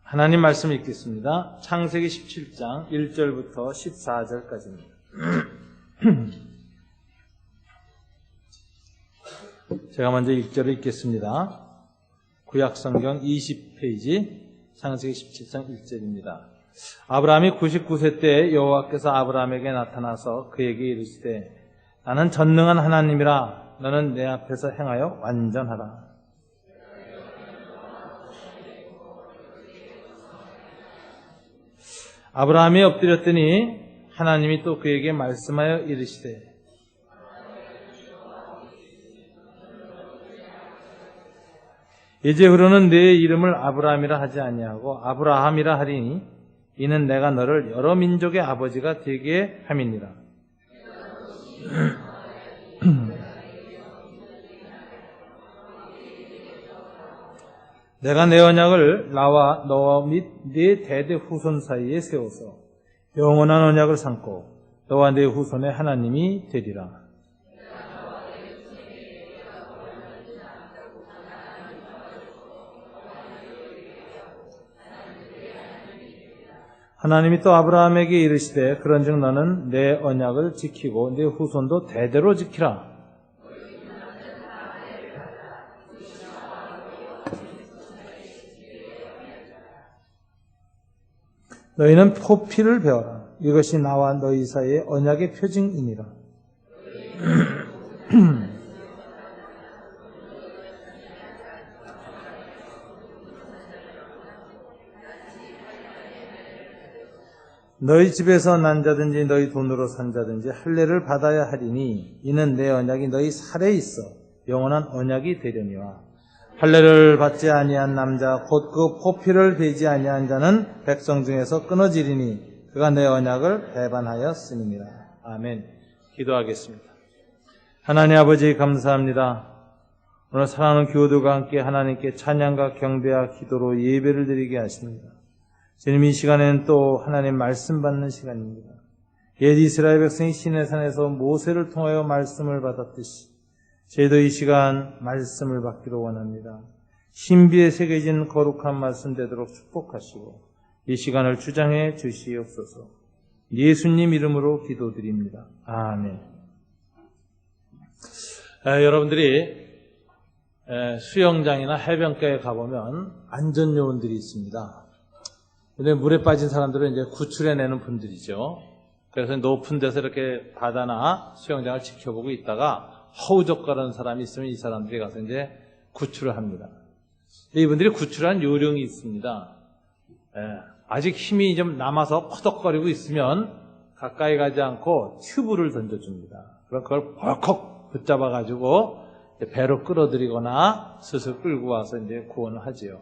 하나님 말씀 읽겠습니다. 창세기 17장 1절부터 14절까지입니다. 제가 먼저 1절을 읽겠습니다. 구약성경 20페이지 창세기 17장 1절입니다. 아브라함이 99세 때 여호와께서 아브라함에게 나타나서 그에게 이르시되 나는 전능한 하나님이라 너는 내 앞에서 행하여 완전하라. 아브라함이 엎드렸더니 하나님이 또 그에게 말씀하여 이르시되 이제후로는 내 이름을 아브라함이라 하지 아니하고 아브라함이라 하리니 이는 내가 너를 여러 민족의 아버지가 되게 함이니라. 내가 내 언약을 나와 너와 및 네 대대 후손 사이에 세워서 영원한 언약을 삼고 너와 네 후손의 하나님이 되리라. 하나님이 또 아브라함에게 이르시되 그런즉 너는 내 언약을 지키고 네 후손도 대대로 지키라. 너희는 포피를 배워라. 이것이 나와 너희 사이의 언약의 표징이니라. 너희 집에서 난 자든지 너희 돈으로 산 자든지 할례를 받아야 하리니 이는 내 언약이 너희 살에 있어 영원한 언약이 되려니와 할례를 받지 아니한 남자 곧 그 포피를 베지 아니한 자는 백성 중에서 끊어지리니 그가 내 언약을 배반하였음이니라. 아멘. 기도하겠습니다. 하나님 아버지 감사합니다. 오늘 사랑하는 교우들과 함께 하나님께 찬양과 경배와 기도로 예배를 드리게 하십니다. 주님 이 시간에는 또 하나님 말씀 받는 시간입니다. 옛 이스라엘 백성이 시내산에서 모세를 통하여 말씀을 받았듯이 저희도 이 시간 말씀을 받기로 원합니다. 신비에 새겨진 거룩한 말씀 되도록 축복하시고 이 시간을 주장해 주시옵소서. 예수님 이름으로 기도드립니다. 아멘. 여러분들이 수영장이나 해변가에 가보면 안전요원들이 있습니다. 근데 물에 빠진 사람들은 이제 구출해내는 분들이죠. 그래서 높은 데서 이렇게 바다나 수영장을 지켜보고 있다가 허우적거리는 사람이 있으면 이 사람들이 가서 이제 구출을 합니다. 이분들이 구출한 요령이 있습니다. 아직 힘이 좀 남아서 퍼덕거리고 있으면 가까이 가지 않고 튜브를 던져줍니다. 그럼 그걸 벌컥 붙잡아가지고 배로 끌어들이거나 스스로 끌고 와서 이제 구원을 하지요.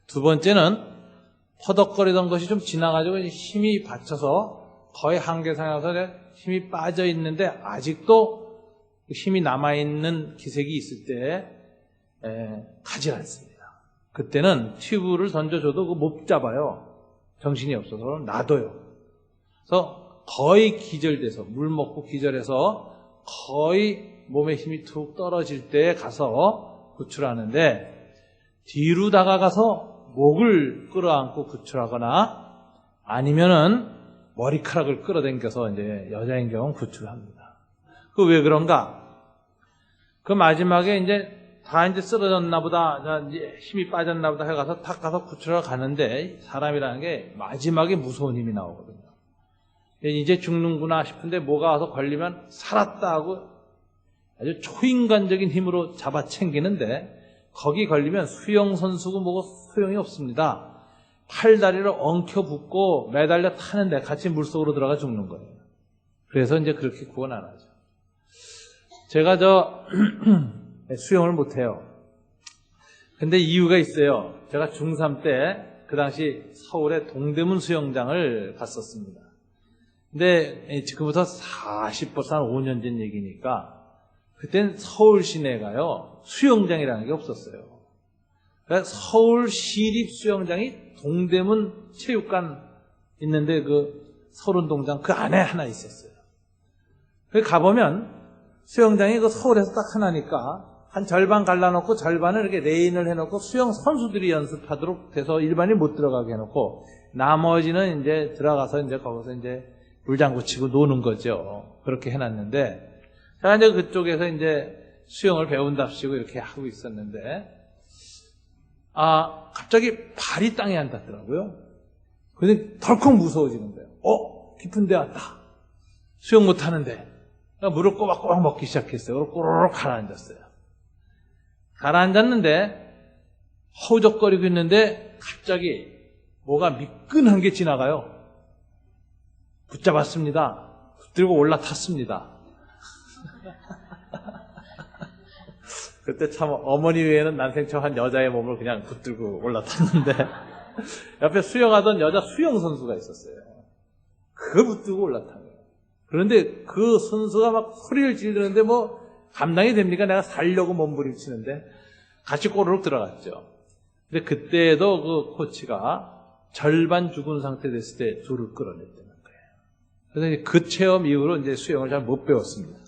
두 번째는 퍼덕거리던 것이 좀 지나가지고 힘이 받쳐서 거의 한계상에서 힘이 빠져 있는데 아직도 힘이 남아있는 기색이 있을 때 가지 않습니다. 그때는 튜브를 던져줘도 못 잡아요. 정신이 없어서 놔둬요. 그래서 거의 기절돼서 물 먹고 기절해서 거의 몸에 힘이 툭 떨어질 때 가서 구출하는데 뒤로 다가가서 목을 끌어안고 구출하거나 아니면은 머리카락을 끌어당겨서 이제 여자인 경우는 구출합니다. 그 왜 그런가? 그 마지막에 이제 다 이제 쓰러졌나 보다, 이제 힘이 빠졌나 보다 해가서 탁 가서 구출하러 가는데 사람이라는 게 마지막에 무서운 힘이 나오거든요. 이제 죽는구나 싶은데 뭐가 와서 걸리면 살았다 하고 아주 초인간적인 힘으로 잡아챙기는데 거기 걸리면 수영선수고 뭐고 소용이 없습니다. 팔다리를 엉켜붙고 매달려 타는데 같이 물속으로 들어가 죽는 거예요. 그래서 이제 그렇게 구원 안 하죠. 제가 수영을 못해요. 근데 이유가 있어요. 제가 중3 때 그 당시 서울의 동대문 수영장을 갔었습니다. 근데 지금부터 40벌써 한 5년 전 얘기니까 그땐 서울 시내가요 수영장이라는 게 없었어요. 그러니까 서울 시립 수영장이 동대문 체육관 있는데 그 서른동장 그 안에 하나 있었어요. 거기 가보면 수영장이 그 서울에서 딱 하나니까 한 절반 갈라놓고 절반을 이렇게 레인을 해놓고 수영 선수들이 연습하도록 돼서 일반인이 못 들어가게 해놓고 나머지는 이제 들어가서 이제 거기서 이제 물장구 치고 노는 거죠. 그렇게 해놨는데 제가 이제 그쪽에서 이제 수영을 배운답시고 이렇게 하고 있었는데 갑자기 발이 땅에 안 닿더라고요. 그래서 덜컥 무서워지는 거예요. 깊은 데 왔다. 수영 못 하는데. 물을 꼬박꼬박 먹기 시작했어요. 그리고 꼬르륵 가라앉았어요. 가라앉았는데 허우적거리고 있는데 갑자기 뭐가 미끈한 게 지나가요. 붙잡았습니다. 붙들고 올라탔습니다. 그때 참 어머니 외에는 난생 처음 한 여자의 몸을 그냥 붙들고 올라탔는데 옆에 수영하던 여자 수영 선수가 있었어요. 그걸 붙들고 올라탄 거예요. 그런데 그 선수가 막 소리를 지르는데 뭐 감당이 됩니까? 내가 살려고 몸부림치는데 같이 꼬르륵 들어갔죠. 근데 그때도 그 코치가 절반 죽은 상태 됐을 때 둘을 끌어냈다는 거예요. 그래서 그 체험 이후로 이제 수영을 잘 못 배웠습니다.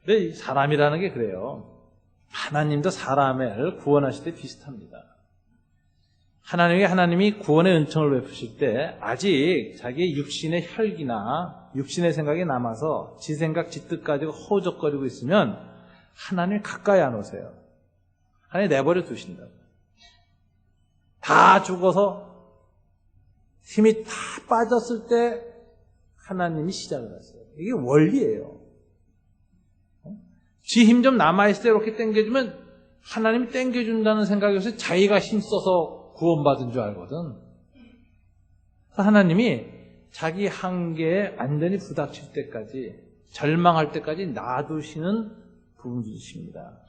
근데 사람이라는 게 그래요. 하나님도 사람을 구원하실 때 비슷합니다. 하나님이 구원의 은총을 베푸실 때 아직 자기의 육신의 혈기나 육신의 생각이 남아서 지 생각, 지 뜻 가지고 허우적거리고 있으면 하나님 가까이 안 오세요. 하나님 내버려 두신다고. 다 죽어서 힘이 다 빠졌을 때 하나님이 시작을 하세요. 이게 원리예요. 지 힘 좀 남아있을 때 이렇게 당겨주면 하나님이 당겨준다는 생각에서 자기가 힘써서 구원받은 줄 알거든. 하나님이 자기 한계에 완전히 부닥칠 때까지, 절망할 때까지 놔두시는 분이십니다.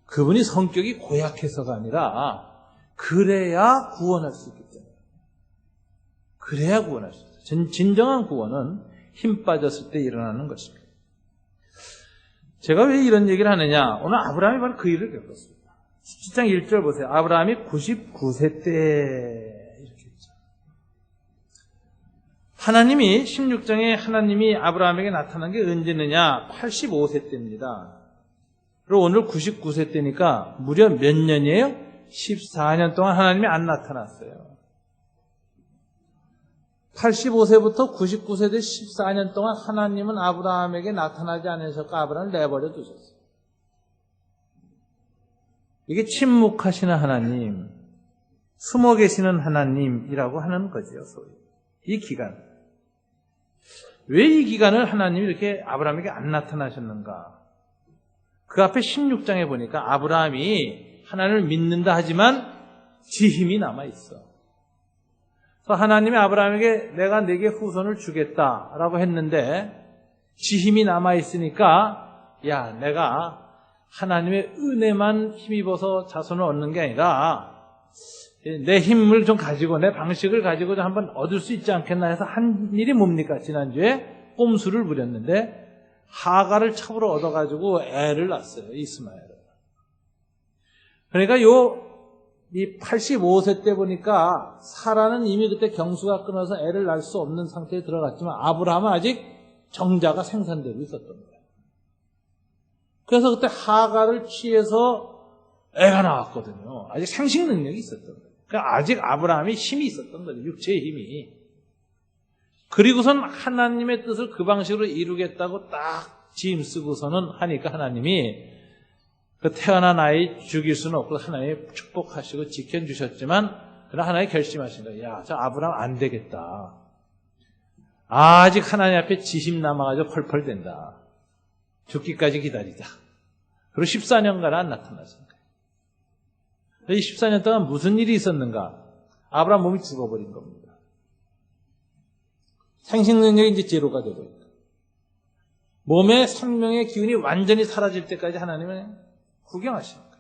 그분이 성격이 고약해서가 아니라 그래야 구원할 수 있기 때문에. 그래야 구원할 수 있어요. 진정한 구원은 힘 빠졌을 때 일어나는 것입니다. 제가 왜 이런 얘기를 하느냐? 오늘 아브라함이 바로 그 일을 겪었습니다. 17장 1절 보세요. 아브라함이 99세 때 이렇게 했죠. 하나님이 16장에 하나님이 아브라함에게 나타난 게 언제느냐? 85세 때입니다. 그리고 오늘 99세 때니까 무려 몇 년이에요? 14년 동안 하나님이 안 나타났어요. 85세부터 99세 된 14년 동안 하나님은 아브라함에게 나타나지 않으셨고 아브라함을 내버려 두셨어요. 이게 침묵하시는 하나님, 숨어 계시는 하나님이라고 하는 거죠. 소위. 이 기간. 왜 이 기간을 하나님이 이렇게 아브라함에게 안 나타나셨는가? 그 앞에 16장에 보니까 아브라함이 하나님을 믿는다 하지만 지 힘이 남아있어. 그래서 하나님이 아브라함에게 내가 네게 후손을 주겠다라고 했는데 지 힘이 남아있으니까 야, 내가 하나님의 은혜만 힘입어서 자손을 얻는 게 아니라 내 힘을 좀 가지고 내 방식을 가지고 좀 한번 얻을 수 있지 않겠나 해서 한 일이 뭡니까? 지난주에 꼼수를 부렸는데 하가를 첩으로 얻어가지고 애를 낳았어요. 이스마엘을. 그러니까 이 85세 때 보니까 사라는 이미 그때 경수가 끊어서 애를 낳을 수 없는 상태에 들어갔지만 아브라함은 아직 정자가 생산되고 있었던 거예요. 그래서 그때 하가를 취해서 애가 나왔거든요. 아직 생식 능력이 있었던 거예요. 그러니까 아직 아브라함이 힘이 있었던 거예요. 육체의 힘이. 그리고선 하나님의 뜻을 그 방식으로 이루겠다고 딱 짐 쓰고서는 하니까 하나님이 그 태어난 아이 죽일 수는 없고 하나님이 축복하시고 지켜주셨지만 그러나 하나님이 결심하신 거예요. 야, 저 아브라함 안 되겠다. 아직 하나님 앞에 지심 남아가지고 펄펄 된다. 죽기까지 기다리자. 그리고 14년간 안 나타나신 거예요. 이 14년 동안 무슨 일이 있었는가? 아브라함 몸이 죽어버린 겁니다. 생식 능력이 이제 제로가 되고 있다. 몸의 생명의 기운이 완전히 사라질 때까지 하나님은 구경하시는 거예요.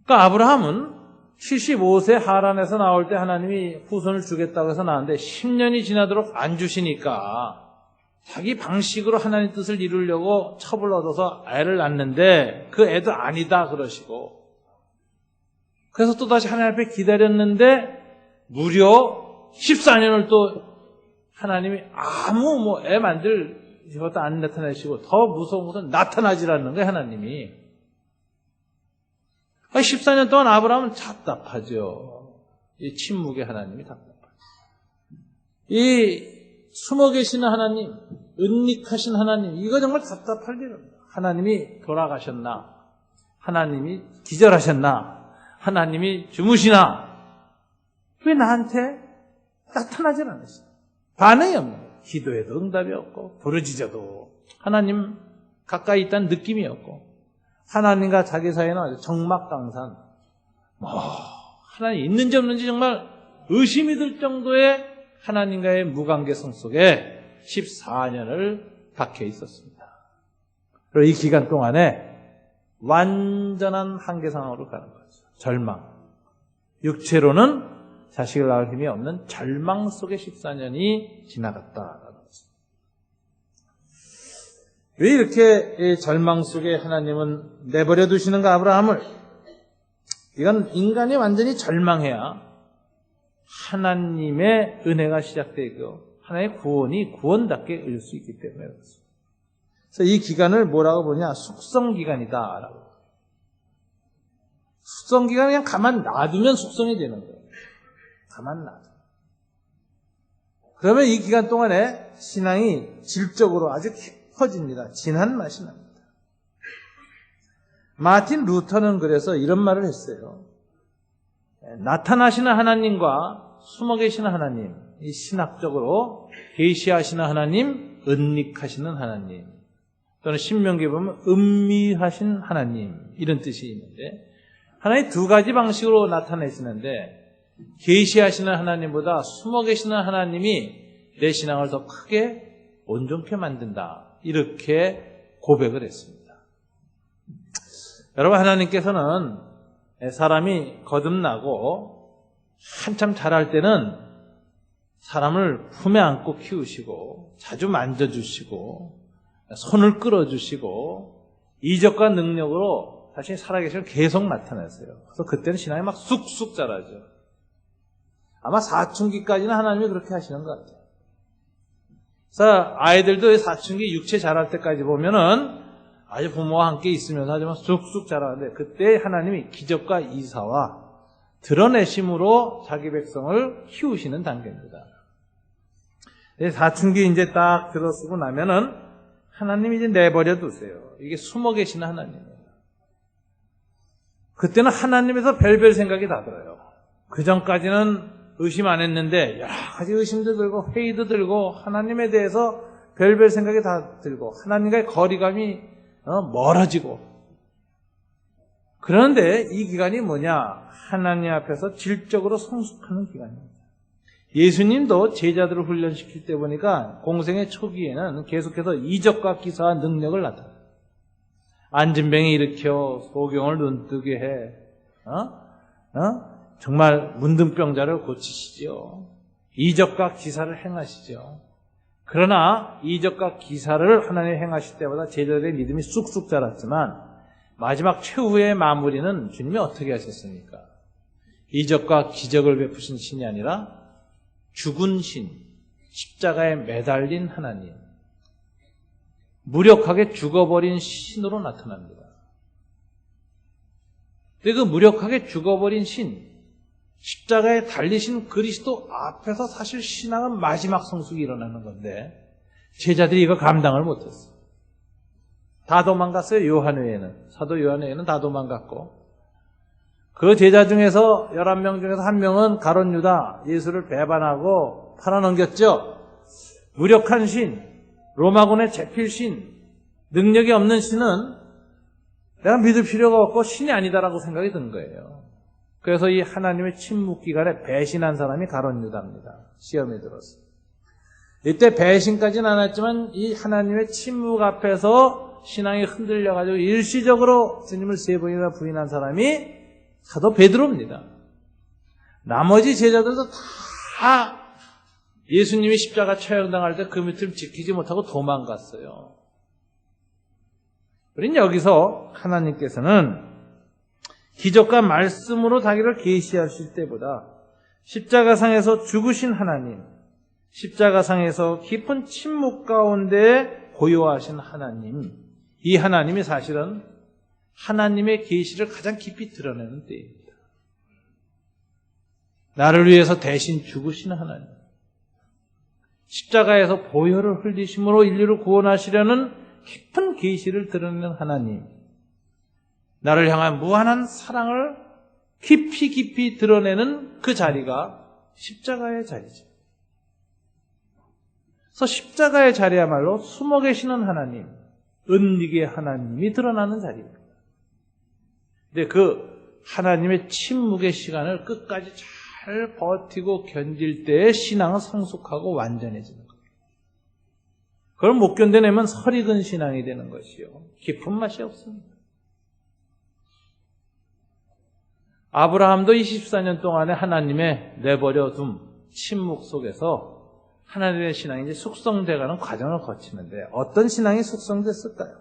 그러니까 아브라함은 75세 하란에서 나올 때 하나님이 후손을 주겠다고 해서 나왔는데 10년이 지나도록 안 주시니까 자기 방식으로 하나님 뜻을 이루려고 첩을 얻어서 애를 낳는데 그 애도 아니다 그러시고 그래서 또다시 하나님 앞에 기다렸는데 무려 14년을 또 하나님이 아무 애 만들 이것도 안 나타내시고 더 무서운 것은 나타나지라는 거예요, 하나님이. 14년 동안 아브라함은 답답하죠. 이 침묵의 하나님이 답답하죠. 이 숨어 계시는 하나님, 은닉하신 하나님, 이거 정말 답답할 일입니다. 하나님이 돌아가셨나? 하나님이 기절하셨나? 하나님이 주무시나? 왜 나한테 나타나질 않으시나? 반응이 없는 거예요. 기도에도 응답이 없고 부르짖어도 하나님 가까이 있다는 느낌이 없고 하나님과 자기 사이는 아주 적막강산. 하나님 있는지 없는지 정말 의심이 들 정도의 하나님과의 무관계성 속에 14년을 박혀 있었습니다. 그리고 이 기간 동안에 완전한 한계 상황으로 가는 거죠. 절망. 육체로는 자식을 낳을 힘이 없는 절망 속에 14년이 지나갔다라는 거죠. 왜 이렇게 절망 속에 하나님은 내버려 두시는가 아브라함을? 이건 인간이 완전히 절망해야 하나님의 은혜가 시작되고 하나님의 구원이 구원답게 이룰 수 있기 때문에 그렇습니다. 그래서 이 기간을 뭐라고 보냐? 숙성기간이다라고. 숙성기간은 그냥 가만 놔두면 숙성이 되는 거예요. 가만 놔둬. 그러면 이 기간 동안에 신앙이 질적으로 아주 깊어집니다. 진한 맛이 납니다. 마틴 루터는 그래서 이런 말을 했어요. 나타나시는 하나님과 숨어 계시는 하나님, 이 신학적으로 계시하시는 하나님, 은닉하시는 하나님, 또는 신명기에 보면 음미하신 하나님, 이런 뜻이 있는데 하나님 두 가지 방식으로 나타내시는데 계시하시는 하나님보다 숨어 계시는 하나님이 내 신앙을 더 크게 온전케 만든다, 이렇게 고백을 했습니다. 여러분, 하나님께서는 사람이 거듭나고 한참 자랄 때는 사람을 품에 안고 키우시고 자주 만져주시고 손을 끌어주시고 이적과 능력으로 자신이 살아계시는 계속 나타내세요. 그래서 그때는 신앙이 막 쑥쑥 자라죠. 아마 사춘기까지는 하나님이 그렇게 하시는 것 같아요. 그래서 아이들도 사춘기 육체 자랄 때까지 보면은 아주 부모와 함께 있으면서 하지만 쑥쑥 자라는데 그때 하나님이 기적과 이사와 드러내심으로 자기 백성을 키우시는 단계입니다. 사춘기 이제 딱 들어서고 나면은 하나님이 이제 내버려 두세요. 이게 숨어 계시는 하나님이에요. 그때는 하나님에서 별별 생각이 다 들어요. 그 전까지는 의심 안 했는데 여러 가지 의심도 들고 회의도 들고 하나님에 대해서 별별 생각이 다 들고 하나님과의 거리감이 멀어지고, 그런데 이 기간이 뭐냐? 하나님 앞에서 질적으로 성숙하는 기간입니다. 예수님도 제자들을 훈련시킬 때 보니까 공생의 초기에는 계속해서 이적과 기사와 능력을 나타내요. 안진병이 일으켜 소경을 눈뜨게 해, 정말 문둥병자를 고치시죠. 이적과 기사를 행하시죠. 그러나 이적과 기사를 하나님이 행하실 때보다 제자들의 믿음이 쑥쑥 자랐지만 마지막 최후의 마무리는 주님이 어떻게 하셨습니까? 이적과 기적을 베푸신 신이 아니라 죽은 신, 십자가에 매달린 하나님, 무력하게 죽어버린 신으로 나타납니다. 근데 그 무력하게 죽어버린 신, 십자가에 달리신 그리스도 앞에서 사실 신앙은 마지막 성숙이 일어나는 건데 제자들이 이거 감당을 못했어요. 다 도망갔어요. 요한 외에는, 사도 요한 외에는 다 도망갔고, 그 제자 중에서 11명 중에서 한 명은 가룟 유다, 예수를 배반하고 팔아넘겼죠. 무력한 신, 로마군에 잡힐 신, 능력이 없는 신은 내가 믿을 필요가 없고 신이 아니다라고 생각이 든 거예요. 그래서 이 하나님의 침묵 기간에 배신한 사람이 가룟 유다입니다. 시험에 들어서. 이때 배신까지는 안 했지만 이 하나님의 침묵 앞에서 신앙이 흔들려가지고 일시적으로 주님을 3번이나 부인한 사람이 사도 베드로입니다. 나머지 제자들도 다 예수님이 십자가 처형당할 때 그 밑을 지키지 못하고 도망갔어요. 우린 여기서 하나님께서는 기적과 말씀으로 자기를 계시하실 때보다 십자가상에서 죽으신 하나님, 십자가상에서 깊은 침묵 가운데 고요하신 하나님, 이 하나님이 사실은 하나님의 계시를 가장 깊이 드러내는 때입니다. 나를 위해서 대신 죽으신 하나님, 십자가에서 보혈을 흘리심으로 인류를 구원하시려는 깊은 계시를 드러내는 하나님, 나를 향한 무한한 사랑을 깊이 드러내는 그 자리가 십자가의 자리죠. 그래서 십자가의 자리야말로 숨어 계시는 하나님, 은닉의 하나님이 드러나는 자리입니다. 근데 그 하나님의 침묵의 시간을 끝까지 잘 버티고 견딜 때의 신앙은 성숙하고 완전해지는 거예요. 그걸 못 견뎌내면 설익은 신앙이 되는 것이요, 깊은 맛이 없습니다. 아브라함도 24년 동안에 하나님의 내버려둠, 침묵 속에서 하나님의 신앙이 이제 숙성돼가는 과정을 거치는데 어떤 신앙이 숙성됐을까요?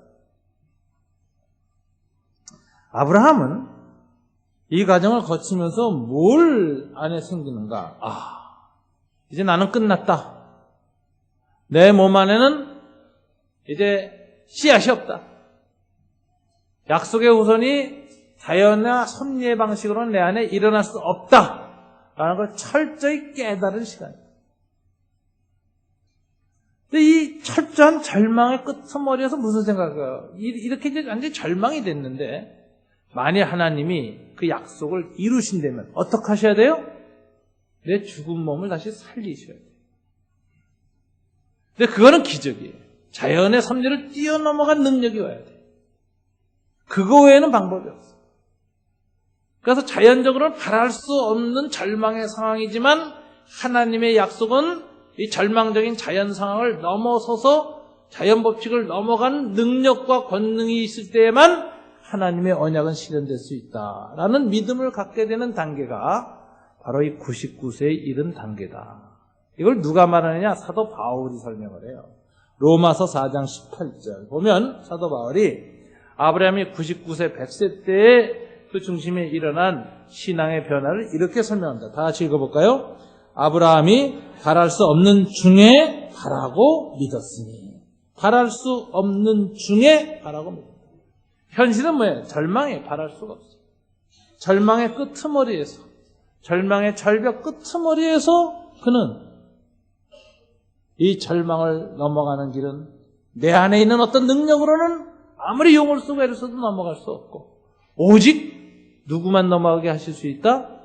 아브라함은 이 과정을 거치면서 뭘 안에 생기는가? 이제 나는 끝났다. 내 몸 안에는 이제 씨앗이 없다. 약속의 후손이 자연과 섭리의 방식으로는 내 안에 일어날 수 없다라는 걸 철저히 깨달은 시간입니다. 근데 이 철저한 절망의 끄트머리에서 무슨 생각이에요? 이렇게 이제 완전히 절망이 됐는데 만일 하나님이 그 약속을 이루신다면 어떻게 하셔야 돼요? 내 죽은 몸을 다시 살리셔야 돼요. 근데 그거는 기적이에요. 자연의 섭리를 뛰어넘어간 능력이 와야 돼요. 그거 외에는 방법이 없어요. 그래서 자연적으로는 바랄 수 없는 절망의 상황이지만 하나님의 약속은 이 절망적인 자연 상황을 넘어서서 자연 법칙을 넘어간 능력과 권능이 있을 때에만 하나님의 언약은 실현될 수 있다라는 믿음을 갖게 되는 단계가 바로 이 99세에 이른 단계다. 이걸 누가 말하느냐? 사도 바울이 설명을 해요. 로마서 4장 18절 보면 사도 바울이 아브라함이 99세 100세 때에 그 중심에 일어난 신앙의 변화를 이렇게 설명합니다. 다 같이 읽어볼까요? 아브라함이 바랄 수 없는 중에 바라고 믿었으니. 바랄 수 없는 중에 바라고 믿었다. 현실은 뭐예요? 절망에 바랄 수가 없어요. 절망의 끄트머리에서, 절망의 절벽 끄트머리에서 그는 이 절망을 넘어가는 길은 내 안에 있는 어떤 능력으로는 아무리 용을 쓰고 애를 써도 넘어갈 수 없고 오직 누구만 넘어가게 하실 수 있다?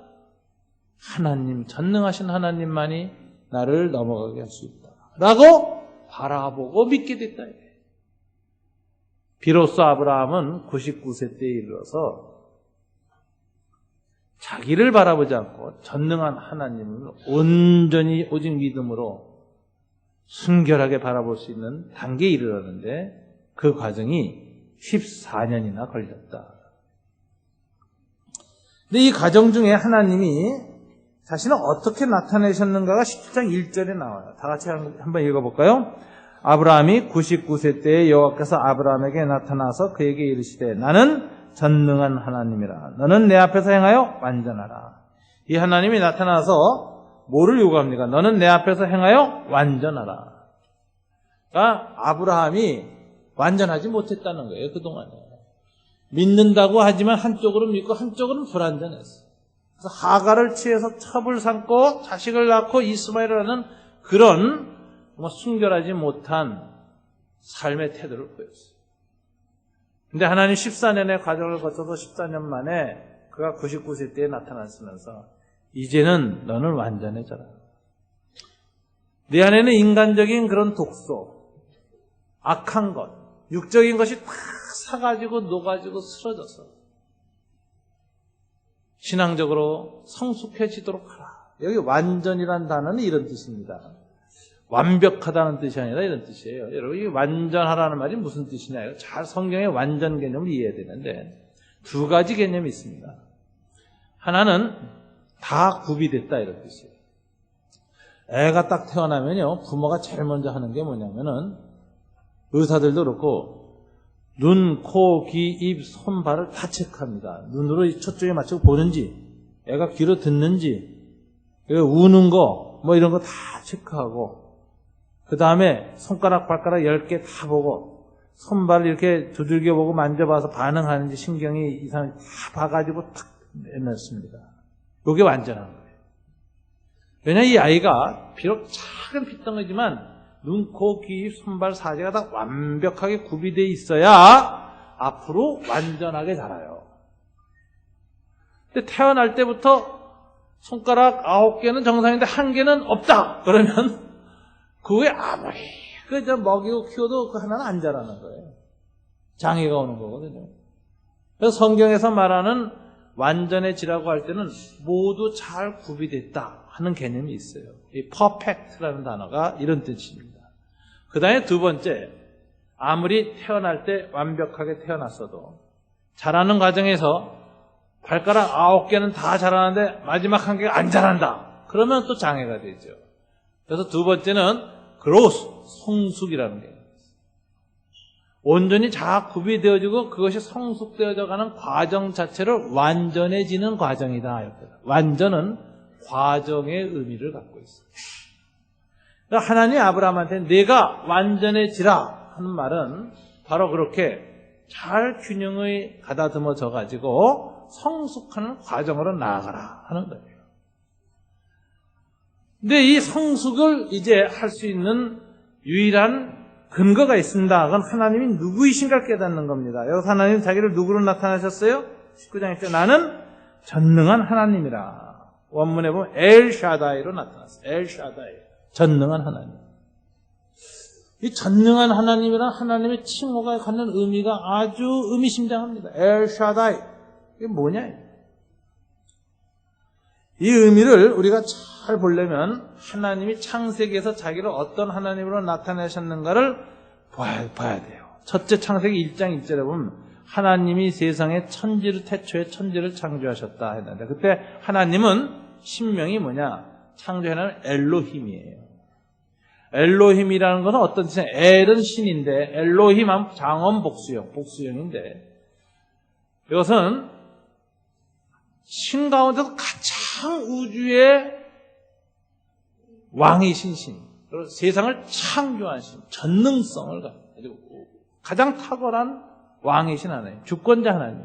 하나님, 전능하신 하나님만이 나를 넘어가게 할 수 있다 라고 바라보고 믿게 됐다. 비로소 아브라함은 99세 때에 이르러서 자기를 바라보지 않고 전능한 하나님을 온전히 오직 믿음으로 순결하게 바라볼 수 있는 단계에 이르렀는데 그 과정이 14년이나 걸렸다. 근데 이 과정 중에 하나님이 자신을 어떻게 나타내셨는가가 17장 1절에 나와요. 다 같이 한번 읽어볼까요? 아브라함이 99세 때에 여호와께서 아브라함에게 나타나서 그에게 이르시되 나는 전능한 하나님이라. 너는 내 앞에서 행하여 완전하라. 이 하나님이 나타나서 뭐를 요구합니까? 너는 내 앞에서 행하여 완전하라. 그러니까 아브라함이 완전하지 못했다는 거예요. 그동안에. 믿는다고 하지만 한쪽으로 믿고 한쪽으로는 불완전했어요. 그래서 하가를 취해서 첩을 삼고 자식을 낳고 이스마엘을 하는 그런 순결하지 못한 삶의 태도를 보였어요. 근데 하나님 14년의 과정을 거쳐서 14년 만에 그가 99세 때에 나타났으면서 이제는 너는 완전해져라. 내 안에는 인간적인 그런 독소, 악한 것, 육적인 것이 다 사가지고 녹아지고 쓰러져서 신앙적으로 성숙해지도록 하라. 여기 완전이란 단어는 이런 뜻입니다. 완벽하다는 뜻이 아니라 이런 뜻이에요. 여러분, 이 완전하라는 말이 무슨 뜻이냐요? 잘 성경의 완전 개념을 이해해야 되는데 두 가지 개념이 있습니다. 하나는 다 구비됐다 이런 뜻이에요. 애가 딱 태어나면요, 부모가 제일 먼저 하는 게 뭐냐면은 의사들도 그렇고 눈, 코, 귀, 입, 손, 발을 다 체크합니다. 눈으로 초점에 맞추고 보는지, 애가 귀로 듣는지, 우는 거, 뭐 이런 거 다 체크하고, 그 다음에 손가락, 발가락 10개 다 보고 손발을 이렇게 두들겨 보고 만져봐서 반응하는지 신경이 이상하게 다 봐가지고 탁 내놨습니다. 이게 완전한 거예요. 왜냐, 이 아이가 비록 작은 핏덩어리지만 눈, 코, 귀, 손발, 사지가 다 완벽하게 구비되어 있어야 앞으로 완전하게 자라요. 근데 태어날 때부터 손가락 9개는 정상인데 1개는 없다. 그러면 그게 아무리 먹이고 키워도 그 하나는 안 자라는 거예요. 장애가 오는 거거든요. 그래서 성경에서 말하는 완전해지라고 할 때는 모두 잘 구비됐다 하는 개념이 있어요. 이 perfect라는 단어가 이런 뜻입니다. 그 다음에 두 번째, 아무리 태어날 때 완벽하게 태어났어도 자라는 과정에서 발가락 9개는 다 자라는데 마지막 1개가 안 자란다. 그러면 또 장애가 되죠. 그래서 두 번째는 growth, 성숙이라는 게 온전히 잘 구비되어지고 그것이 성숙되어져 가는 과정 자체를 완전해지는 과정이다. 완전은 과정의 의미를 갖고 있어요. 그러니까 하나님이 아브라함한테 내가 완전해지라 하는 말은 바로 그렇게 잘 균형을 가다듬어져 가지고 성숙하는 과정으로 나아가라 하는 거예요. 근데 이 성숙을 이제 할 수 있는 유일한 근거가 있습니다. 그건 하나님이 누구이신가 깨닫는 겁니다. 여기서 하나님은 자기를 누구로 나타나셨어요? 19장에 있죠. 나는 전능한 하나님이라. 원문에 보면 엘샤다이로 나타났어요. 엘샤다이. 전능한 하나님. 이 전능한 하나님이란 하나님의 칭호가 갖는 의미가 아주 의미심장합니다. 엘샤다이. 이게 뭐냐? 이 의미를 우리가 잘 보려면 하나님이 창세기에서 자기를 어떤 하나님으로 나타내셨는가를 봐야 돼요. 첫째 창세기 1장 1절에 보면 하나님이 세상에 태초에 천지를 창조하셨다 했는데 그때 하나님은 신명이 뭐냐? 창조하는 엘로힘이에요. 엘로힘이라는 것은 어떤 뜻이냐? 엘은 신인데 엘로힘은 장원 복수형인데 이것은 신 가운데서 가장 우주의 왕이신 신, 그리고 세상을 창조한 신, 전능성을 가지고 가장 탁월한 왕이신 하나님, 주권자 하나님,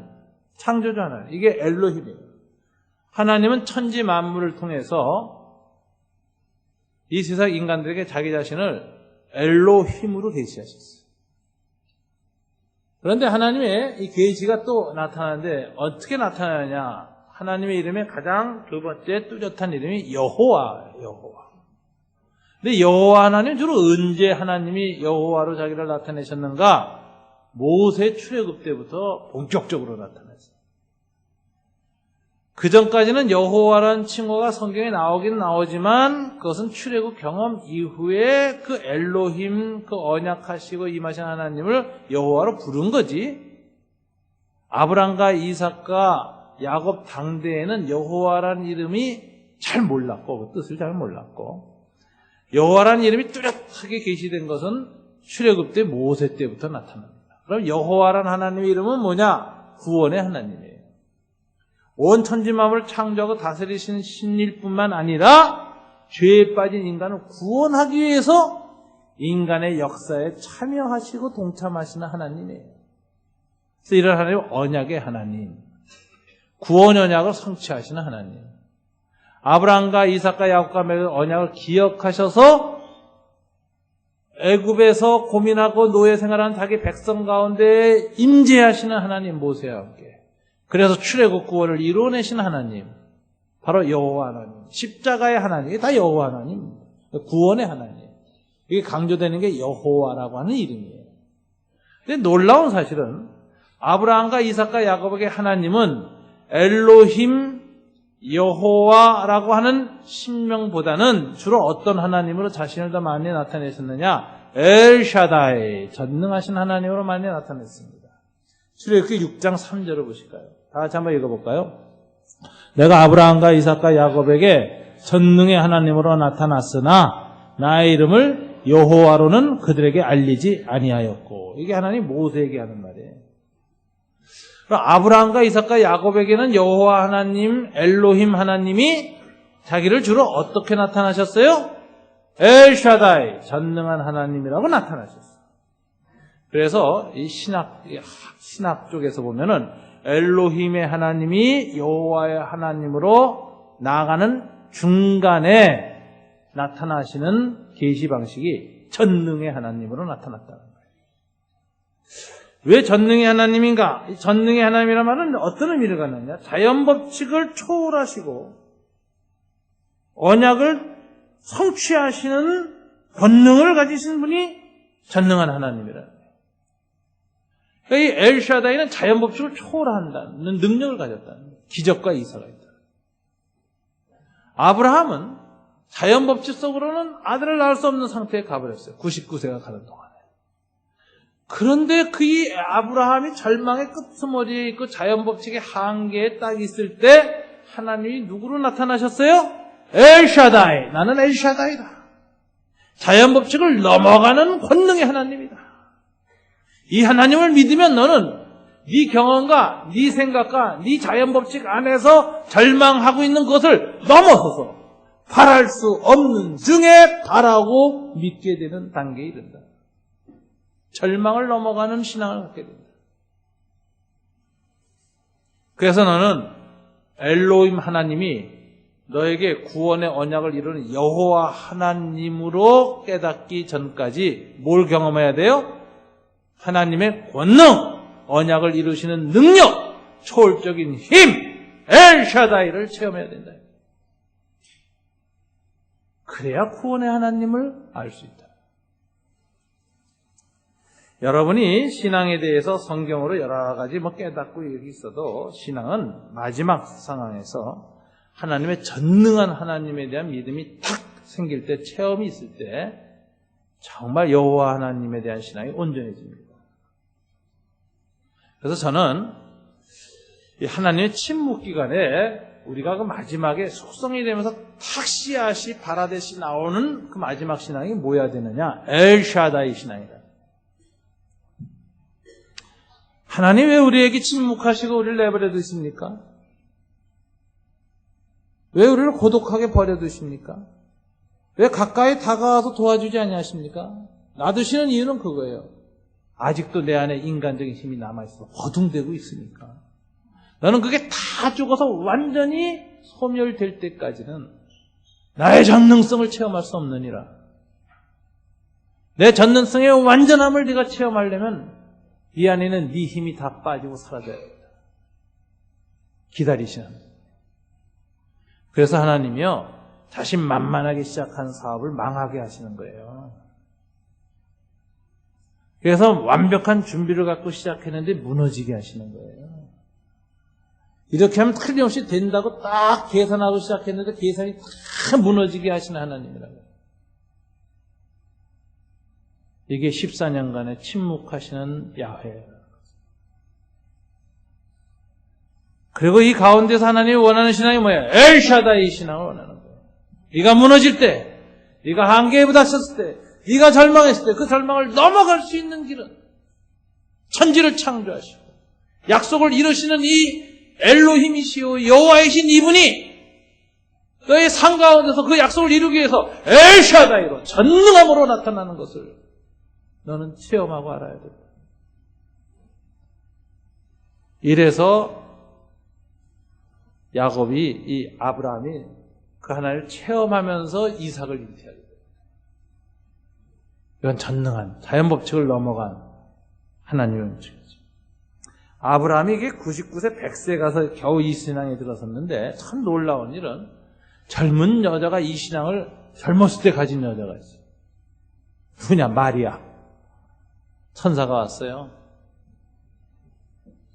창조자 하나님, 이게 엘로힘이에요. 하나님은 천지 만물을 통해서 이 세상 인간들에게 자기 자신을 엘로힘으로 계시하셨어요. 그런데 하나님의 이 계시가 또 나타나는데 어떻게 나타나느냐? 하나님의 이름의 가장 두 번째 뚜렷한 이름이 여호와예요. 여호와. 근데 여호와 하나님 주로 언제 하나님이 여호와로 자기를 나타내셨는가? 모세 출애굽 때부터 본격적으로 나타났어요. 그 전까지는 여호와라는 칭호가 성경에 나오긴 나오지만 그것은 출애굽 경험 이후에 그 엘로힘, 그 언약하시고 임하신 하나님을 여호와로 부른 거지. 아브람과 이삭과 야곱 당대에는 여호와라는 이름이 잘 몰랐고 그 뜻을 잘 몰랐고 여호와라는 이름이 뚜렷하게 계시된 것은 출애굽 때 모세 때부터 나타납니다. 그럼 여호와라는 하나님의 이름은 뭐냐? 구원의 하나님이에요. 온 천지 만물을 창조하고 다스리시는 신일 뿐만 아니라 죄에 빠진 인간을 구원하기 위해서 인간의 역사에 참여하시고 동참하시는 하나님이에요. 그래서 이런 하나님은 언약의 하나님, 구원 언약을 성취하시는 하나님. 아브라함과 이삭과 야곱과 맺은 언약을 기억하셔서 애굽에서 고민하고 노예 생활하는 자기 백성 가운데 임재하시는 하나님 모세와 함께. 그래서 출애굽 구원을 이루어내신 하나님, 바로 여호와 하나님, 십자가의 하나님, 이게 다 여호와 하나님, 구원의 하나님. 이게 강조되는 게 여호와라고 하는 이름이에요. 근데 놀라운 사실은 아브라함과 이삭과 야곱에게 하나님은 엘로힘 여호와라고 하는 신명보다는 주로 어떤 하나님으로 자신을 더 많이 나타내셨느냐? 엘샤다이, 전능하신 하나님으로 많이 나타냈습니다. 출애굽기 6장 3절을 보실까요? 다 같이 한번 읽어볼까요? 내가 아브라함과 이삭과 야곱에게 전능의 하나님으로 나타났으나 나의 이름을 여호와로는 그들에게 알리지 아니하였고, 이게 하나님 모세에게 하는 말이에요. 아브라함과 이삭과 야곱에게는 여호와 하나님, 엘로힘 하나님이 자기를 주로 어떻게 나타나셨어요? 엘샤다이, 전능한 하나님이라고 나타나셨어요. 그래서 이 신학 쪽에서 보면은 엘로힘의 하나님이 여호와의 하나님으로 나아가는 중간에 나타나시는 계시 방식이 전능의 하나님으로 나타났다는 거예요. 왜 전능의 하나님인가? 이 전능의 하나님이란 말은 어떤 의미를 갖느냐? 자연 법칙을 초월하시고 언약을 성취하시는 권능을 가지신 분이 전능한 하나님이라는 거예요. 그러니까 이 엘샤다이는 자연 법칙을 초월한다는 능력을 가졌다는 거예요. 기적과 이사가 있다. 아브라함은 자연 법칙 속으로는 아들을 낳을 수 없는 상태에 가버렸어요. 99세가 가는 동안에. 그런데 그 아브라함이 절망의 끄트머리에 있고 자연 법칙의 한계에 딱 있을 때 하나님이 누구로 나타나셨어요? 엘샤다이. 나는 엘샤다이다. 자연 법칙을 넘어가는 권능의 하나님이다. 이 하나님을 믿으면 너는 네 경험과 네 생각과 네 자연 법칙 안에서 절망하고 있는 것을 넘어서서 바랄 수 없는 중에 바라고 믿게 되는 단계에 이른다. 절망을 넘어가는 신앙을 갖게 된다. 그래서 너는 엘로힘 하나님이 너에게 구원의 언약을 이루는 여호와 하나님으로 깨닫기 전까지 뭘 경험해야 돼요? 하나님의 권능, 언약을 이루시는 능력, 초월적인 힘, 엘샤다이를 체험해야 된다. 그래야 구원의 하나님을 알 수 있다. 여러분이 신앙에 대해서 성경으로 여러 가지 깨닫고 여기 있어도 신앙은 마지막 상황에서 하나님의 전능한 하나님에 대한 믿음이 탁 생길 때, 체험이 있을 때 정말 여호와 하나님에 대한 신앙이 온전해집니다. 그래서 저는 이 하나님의 침묵 기간에 우리가 그 마지막에 숙성이 되면서 탁 씨앗이 발아듯이 나오는 그 마지막 신앙이 뭐야 되느냐? 엘샤다이 신앙이다. 하나님 왜 우리에게 침묵하시고 우리를 내버려 두십니까? 왜 우리를 고독하게 버려 두십니까? 왜 가까이 다가와서 도와주지 않으십니까? 놔두시는 이유는 그거예요. 아직도 내 안에 인간적인 힘이 남아있어. 허둥대고 있으니까. 너는 그게 다 죽어서 완전히 소멸될 때까지는 나의 전능성을 체험할 수 없느니라. 내 전능성의 완전함을 네가 체험하려면 이 안에는 네 힘이 다 빠지고 사라져야 된다. 기다리시는. 그래서 하나님이요, 자신만만하게 시작한 사업을 망하게 하시는 거예요. 그래서 완벽한 준비를 갖고 시작했는데 무너지게 하시는 거예요. 이렇게 하면 틀림없이 된다고 딱 계산하고 시작했는데 계산이 다 무너지게 하시는 하나님이라고. 이게 14년간의 침묵하시는 야훼예요. 그리고 이 가운데서 하나님이 원하는 신앙이 뭐예요? 엘샤다이 신앙을 원하는 거예요. 네가 무너질 때, 네가 한계에 부닥쳤을 때, 네가 절망했을 때 그 절망을 넘어갈 수 있는 길은 천지를 창조하시고 약속을 이루시는 이 엘로힘이시오 여호와이신 이분이 너의 삶 가운데서 그 약속을 이루기 위해서 엘샤다이로 전능함으로 나타나는 것을 너는 체험하고 알아야 된다. 이래서 야곱이, 이 아브라함이 그 하나님을 체험하면서 이삭을 잉태하게 됩니다. 이건 전능한 자연 법칙을 넘어간 하나님의 법칙이죠. 아브라함이 이게 99세 100세 가서 겨우 이 신앙에 들어섰는데 참 놀라운 일은 젊은 여자가 이 신앙을 젊었을 때 가진 여자가 있어요. 누구냐? 마리아. 천사가 왔어요.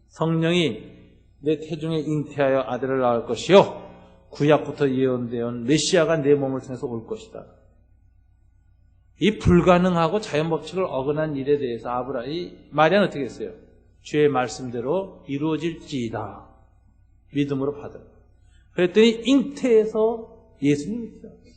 성령이 내 태중에 잉태하여 아들을 낳을 것이요 구약부터 예언되어 온 메시아가 내 몸을 통해서 올 것이다. 이 불가능하고 자연 법칙을 어긋난 일에 대해서 마리아는 어떻게 했어요? 주의 말씀대로 이루어질지이다. 믿음으로 받으라. 그랬더니 잉태해서 예수님이 태어났어요.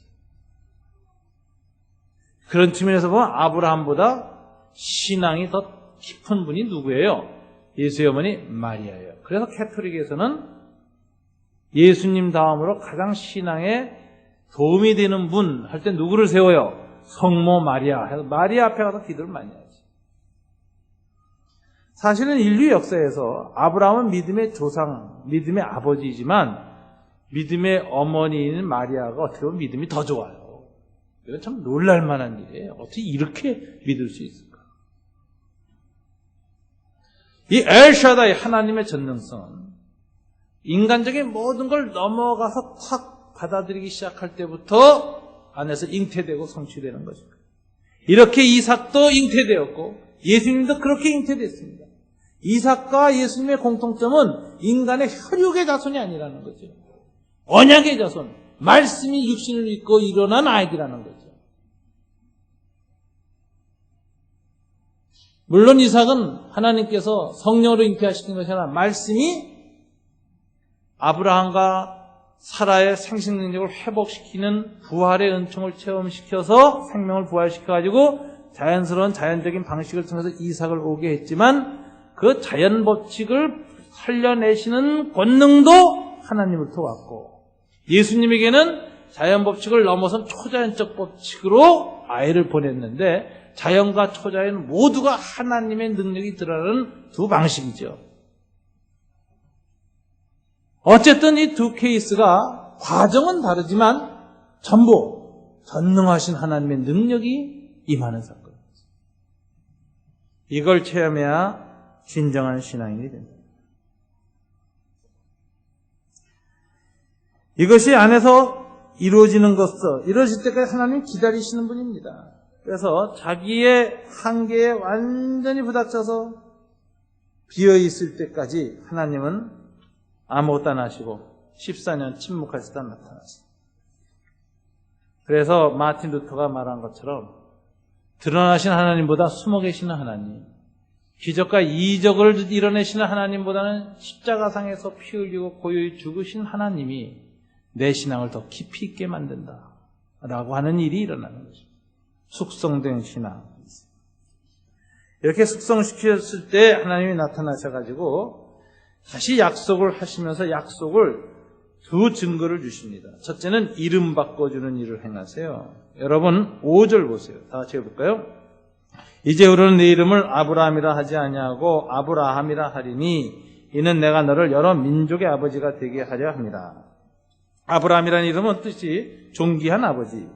그런 측면에서 보면 아브라함보다 신앙이 더 깊은 분이 누구예요? 예수의 어머니 마리아예요. 그래서 캐톨릭에서는 예수님 다음으로 가장 신앙에 도움이 되는 분 할 때 누구를 세워요? 성모 마리아. 해서 마리아 앞에 가서 기도를 많이 하지. 사실은 인류 역사에서 아브라함은 믿음의 조상, 믿음의 아버지이지만 믿음의 어머니인 마리아가 어떻게 보면 믿음이 더 좋아요. 이건 참 놀랄 만한 일이에요. 어떻게 이렇게 믿을 수 있을까? 이 엘샤다이 하나님의 전능성은 인간적인 모든 걸 넘어가서 탁 받아들이기 시작할 때부터 안에서 잉태되고 성취되는 것입니다. 이렇게 이삭도 잉태되었고 예수님도 그렇게 잉태됐습니다. 이삭과 예수님의 공통점은 인간의 혈육의 자손이 아니라는 거죠. 언약의 자손, 말씀이 육신을 입고 일어난 아이들이라는 거죠. 물론 이삭은 하나님께서 성령으로 잉태하시킨 것이 아니라 말씀이 아브라함과 사라의 생식 능력을 회복시키는 부활의 은총을 체험시켜서 생명을 부활시켜가지고 자연스러운 자연적인 방식을 통해서 이삭을 오게 했지만 그 자연 법칙을 살려내시는 권능도 하나님으로부터 왔고 예수님에게는 자연 법칙을 넘어선 초자연적 법칙으로 아이를 보냈는데 자연과 초자연 모두가 하나님의 능력이 드러나는 두 방식이죠. 어쨌든 이 두 케이스가 과정은 다르지만 전부 전능하신 하나님의 능력이 임하는 사건입니다. 이걸 체험해야 진정한 신앙인이 됩니다. 이것이 안에서 이루어지는 것도 이루어질 때까지 하나님 기다리시는 분입니다. 그래서 자기의 한계에 완전히 부닥쳐서 비어있을 때까지 하나님은 아무것도 안 하시고 14년 침묵하시다 나타나십니다. 그래서 마틴 루터가 말한 것처럼 드러나신 하나님보다 숨어 계시는 하나님, 기적과 이적을 이뤄내시는 하나님보다는 십자가상에서 피 흘리고 고요히 죽으신 하나님이 내 신앙을 더 깊이 있게 만든다라고 하는 일이 일어나는 것입니다. 숙성된 신앙. 이렇게 숙성시켰을 때 하나님이 나타나셔가지고 다시 약속을 하시면서 약속을 두 증거를 주십니다. 첫째는 이름 바꿔주는 일을 행하세요. 여러분 5절 보세요. 다 같이 해볼까요? 이제부로는 네 이름을 아브라함이라 하지 아니하고 아브라함이라 하리니 이는 내가 너를 여러 민족의 아버지가 되게 하려 합니다. 아브라함이라는 이름은 뜻이 존귀한 아버지.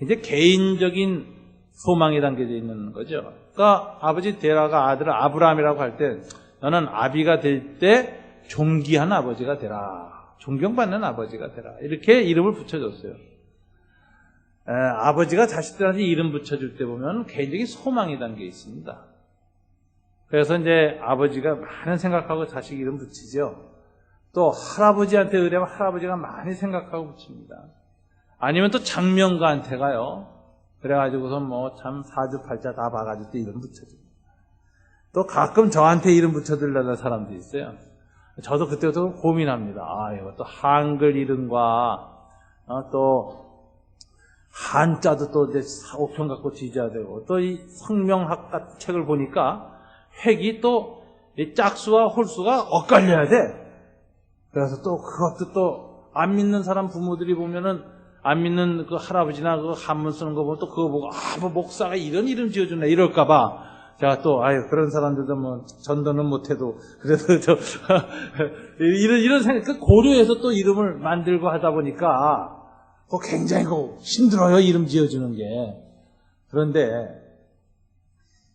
이제 개인적인 소망이 담겨져 있는 거죠. 그러니까 아버지 데라가 아들을 아브라함이라고 할 때 너는 아비가 될 때 존귀한 아버지가 되라. 존경받는 아버지가 되라. 이렇게 이름을 붙여줬어요. 아버지가 자식들한테 이름 붙여줄 때 보면 개인적인 소망이 담겨 있습니다. 그래서 이제 아버지가 많은 생각하고 자식 이름 붙이죠. 또 할아버지한테 의뢰하면 할아버지가 많이 생각하고 붙입니다. 아니면 또 장명가한테 가요. 그래가지고서 뭐 참 사주팔자 다 봐가지고 또 이름 붙여줍니다. 또 가끔 저한테 이름 붙여드리려는 사람도 있어요. 저도 그때부터 고민합니다. 이거 또 한글 이름과 또 한자도 또 이제 사고편 갖고 지져야 되고 또 이 성명학 같은 책을 보니까 획이 또 이 짝수와 홀수가 엇갈려야 돼. 그래서 또 그것도 또 안 믿는 사람 부모들이 보면은 안 믿는 그 할아버지나 그 한문 쓰는 거 보면 또 그거 보고 뭐 목사가 이런 이름 지어주네 이럴까봐 제가 또 그런 사람들도 뭐 전도는 못해도 그래도 이런 생각 고려해서 또 이름을 만들고 하다 보니까 굉장히 힘들어요 이름 지어주는 게. 그런데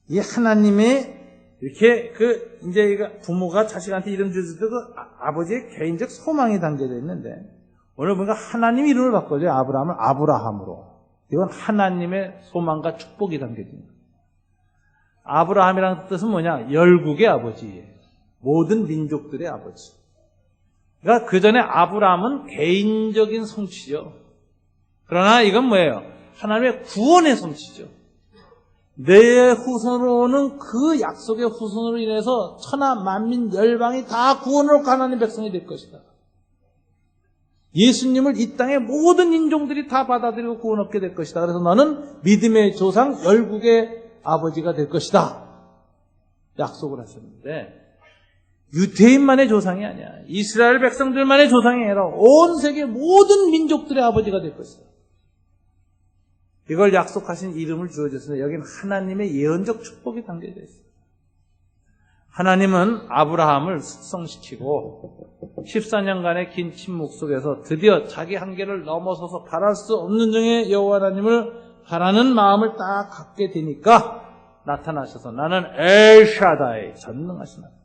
이 하나님의 이렇게 이제 부모가 자식한테 이름 지어줄 때 아버지의 개인적 소망이 담겨져 있는데 오늘 보니까 하나님 이름을 바꿔줘요. 아브라함을 아브라함으로. 이건 하나님의 소망과 축복이 담겨집니다. 아브라함이라는 뜻은 뭐냐? 열국의 아버지예요. 모든 민족들의 아버지. 그러니까 그 전에 아브라함은 개인적인 성취죠. 그러나 이건 뭐예요? 하나님의 구원의 성취죠. 내 후손으로 오는 그 약속의 후손으로 인해서 천하 만민 열방이 다 구원으로 하나님 백성이 될 것이다. 예수님을 이 땅의 모든 인종들이 다 받아들이고 구원 얻게 될 것이다. 그래서 너는 믿음의 조상 열국의 아버지가 될 것이다. 약속을 하셨는데 유대인만의 조상이 아니야. 이스라엘 백성들만의 조상이 아니라 온 세계 모든 민족들의 아버지가 될 것이다. 이걸 약속하신 이름을 주어졌습니다. 여기는 하나님의 예언적 축복이 담겨져 있어요. 하나님은 아브라함을 숙성시키고 14년간의 긴 침묵 속에서 드디어 자기 한계를 넘어서서 바랄 수 없는 중에 여호와 하나님을 바라는 마음을 딱 갖게 되니까 나타나셔서 나는 엘샤다이 전능하신 하나님,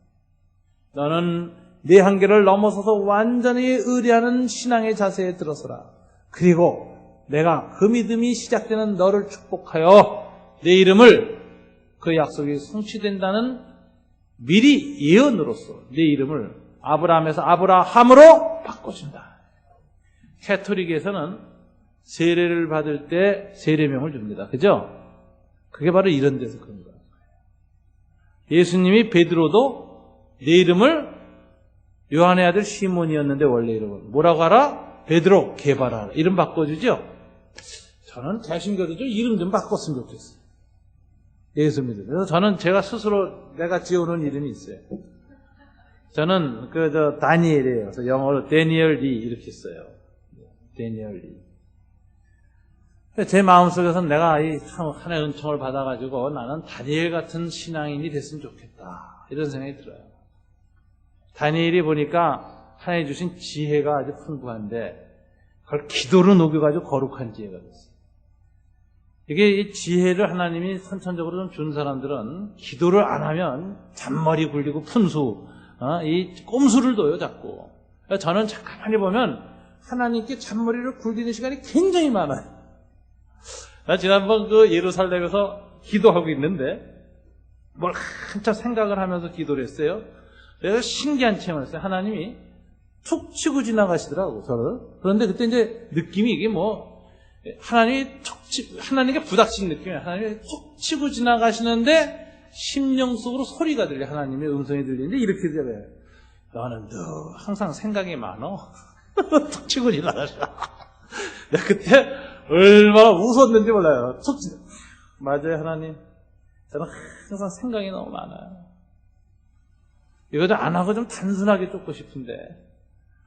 너는 네 한계를 넘어서서 완전히 의뢰하는 신앙의 자세에 들어서라. 그리고 내가 그 믿음이 시작되는 너를 축복하여 내 이름을, 그 약속이 성취된다는 미리 예언으로서 내 이름을 아브라함에서 아브라함으로 바꿔준다. 캐토릭에서는 세례를 받을 때 세례명을 줍니다. 그죠? 그게 바로 이런 데서 그런 거예요. 예수님이 베드로도 내 이름을 요한의 아들 시몬이었는데 원래 이름은 뭐라고 하라? 베드로 게바라. 이름 바꿔주죠? 저는 개신교도 좀 이름 좀 바꿨으면 좋겠어요. 예수 믿어요. 그래서 저는 제가 스스로 내가 지어놓은 이름이 있어요. 저는 다니엘이에요. 그래서 영어로 데니얼 리 이렇게 써요. 데니얼 리. 제 마음속에서는 내가 참 하나의 은총을 받아가지고 나는 다니엘 같은 신앙인이 됐으면 좋겠다. 이런 생각이 들어요. 다니엘이 보니까 하나님 주신 지혜가 아주 풍부한데 그걸 기도로 녹여가지고 거룩한 지혜가 됐어요. 이게 이 지혜를 하나님이 선천적으로 좀 준 사람들은 기도를 안 하면 잔머리 굴리고 푼수, 이 꼼수를 둬요, 자꾸. 저는 가만히 보면 하나님께 잔머리를 굴리는 시간이 굉장히 많아요. 나 지난번 예루살렘에서 기도하고 있는데 뭘 한참 생각을 하면서 기도를 했어요. 내가 신기한 체험을 했어요. 하나님이 툭 치고 지나가시더라고, 저를. 그런데 그때 이제 느낌이 이게 하나님께 부닥친 느낌이에요. 하나님이 툭 치고 지나가시는데 심령 속으로 소리가 들려. 하나님의 음성이 들리는데 이렇게 들려요. 너는 너 항상 생각이 많어. 툭 치고 지나가셔. 내가 그때 얼마나 웃었는지 몰라요. 툭 치고. 맞아요, 하나님. 저는 항상 생각이 너무 많아요. 이거 좀 안 하고 좀 단순하게 쫓고 싶은데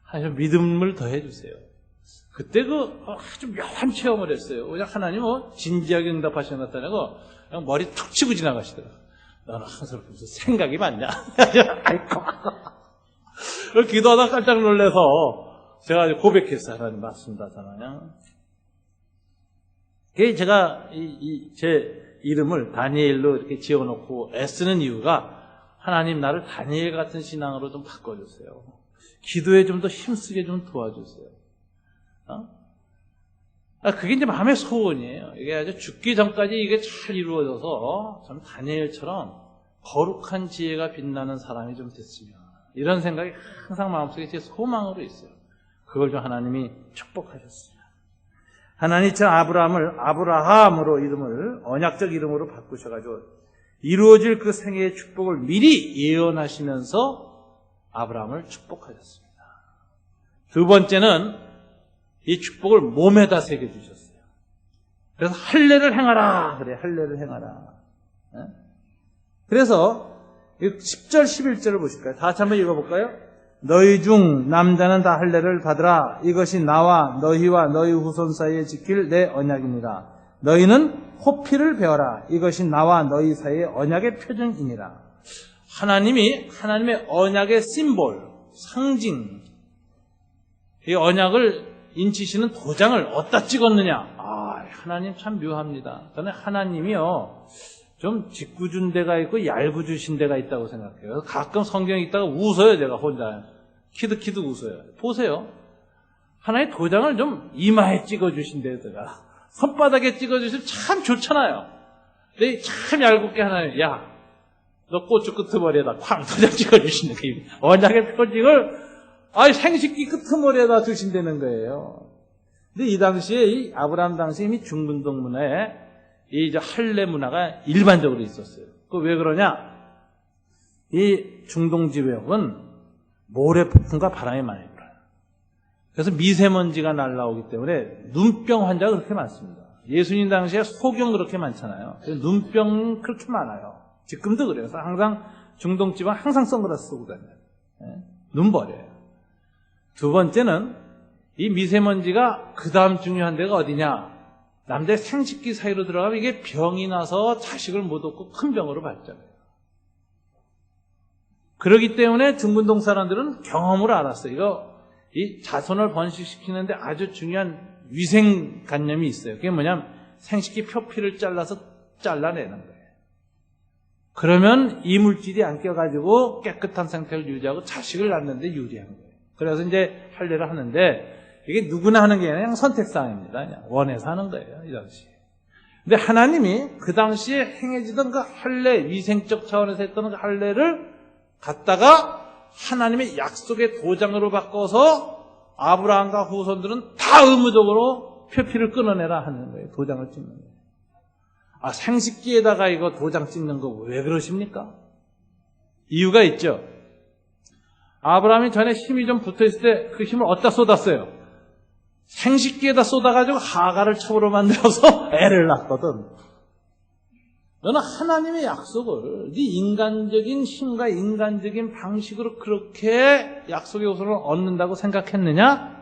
하나님 믿음을 더해 주세요. 그때 아주 묘한 체험을 했어요. 그냥 하나님 진지하게 응답하시는 것 같다고 그냥 머리 툭 치고 지나가시더라고요. 너는 항상 무슨 생각이 많냐? 아이고. 기도하다 깜짝 놀라서 제가 고백했어요. 하나님 맞습니다. 저는 제가 제 이름을 다니엘로 이렇게 지어놓고 애쓰는 이유가 하나님 나를 다니엘 같은 신앙으로 좀 바꿔주세요. 기도에 좀 더 힘쓰게 좀 도와주세요. 그게 이제 마음의 소원이에요. 이게 아주 죽기 전까지 이게 잘 이루어져서 전 다니엘처럼 거룩한 지혜가 빛나는 사람이 좀 됐으면, 이런 생각이 항상 마음속에 제 소망으로 있어요. 그걸 좀 하나님이 축복하셨습니다. 하나님이 저 아브라함을 아브라함으로 이름을 언약적 이름으로 바꾸셔가지고 이루어질 그 생애의 축복을 미리 예언하시면서 아브라함을 축복하셨습니다. 두 번째는 이 축복을 몸에다 새겨주셨어요. 그래서 할례를 행하라. 그래, 할례를 행하라. 그래서 10절 11절을 보실까요? 다 같이 한번 읽어볼까요? 너희 중 남자는 다 할례를 받으라. 이것이 나와 너희와 너희 후손 사이에 지킬 내 언약이니라. 너희는 호피를 베어라. 이것이 나와 너희 사이의 언약의 표징이니라. 하나님이 하나님의 언약의 심볼, 상징, 이 언약을 인치시는 도장을 어디다 찍었느냐? 하나님 참 묘합니다. 저는 하나님이요, 좀 짓궂은 데가 있고 얄궂으신 데가 있다고 생각해요. 가끔 성경 읽다가 웃어요, 제가 혼자. 키득키득 웃어요. 보세요. 하나의 도장을 좀 이마에 찍어주신 데다가 손바닥에 찍어주시면 참 좋잖아요. 근데 참 얄궂게 하나님, 야, 너 고추 끄트머리에다 쾅 도장 찍어주시는 게 언약의 표징을 생식기 끄트머리에다 두신다는 거예요. 근데 이 당시에 이 아브라함 당시에 이미 중분동 문화에 이 할례 문화가 일반적으로 있었어요. 그 왜 그러냐? 이 중동 지역은 모래폭풍과 바람이 많이 불어요. 그래서 미세먼지가 날라오기 때문에 눈병 환자가 그렇게 많습니다. 예수님 당시에 소경 그렇게 많잖아요. 눈병 그렇게 많아요. 지금도 그래요. 그래서 항상 중동 지방 항상 선글라스 쓰고 다녀요. 눈 버려요. 두 번째는 이 미세먼지가 그 다음 중요한 데가 어디냐? 남자의 생식기 사이로 들어가면 이게 병이 나서 자식을 못 얻고 큰 병으로 발전해요. 그렇기 때문에 중근동 사람들은 경험으로 알았어요. 이 자손을 번식시키는데 아주 중요한 위생관념이 있어요. 그게 뭐냐면 생식기 표피를 잘라내는 거예요. 그러면 이물질이 안 껴가지고 깨끗한 상태를 유지하고 자식을 낳는데 유리한 거예요. 그래서 이제 할례를 하는데 이게 누구나 하는 게 아니라 그냥 선택사항입니다. 그냥 원해서 하는 거예요. 이 당시에. 근데 하나님이 그 당시에 행해지던 그 할례, 위생적 차원에서 했던 그 할례를 갖다가 하나님의 약속의 도장으로 바꿔서 아브라함과 후손들은 다 의무적으로 표피를 끊어내라 하는 거예요. 도장을 찍는 거예요. 아, 생식기에다가 이거 도장 찍는 거 왜 그러십니까? 이유가 있죠. 아브라함이 전에 힘이 좀 붙어있을 때 그 힘을 어디다 쏟았어요? 생식기에다 쏟아가지고 하가를 첩으로 만들어서 애를 낳거든. 너는 하나님의 약속을 네 인간적인 힘과 인간적인 방식으로 그렇게 약속의 후손을 얻는다고 생각했느냐?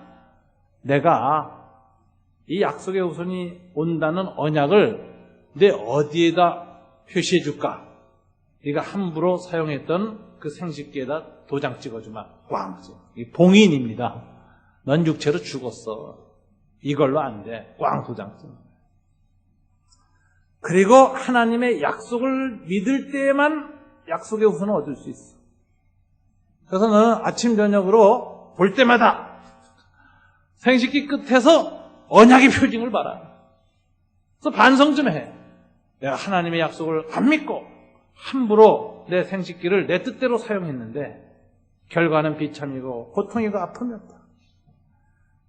내가 이 약속의 후손이 온다는 언약을 내 어디에다 표시해 줄까? 네가 함부로 사용했던 그 생식기에다 도장 찍어주마. 꽝. 이 봉인입니다. 넌 육체로 죽었어. 이걸로 안 돼. 꽝 도장 찍어. 그리고 하나님의 약속을 믿을 때에만 약속의 후손을 얻을 수 있어. 그래서 너는 아침 저녁으로 볼 때마다 생식기 끝에서 언약의 표징을 봐라. 그래서 반성 좀 해. 내가 하나님의 약속을 안 믿고 함부로 내 생식기를 내 뜻대로 사용했는데 결과는 비참이고 고통이고 아픔이었다.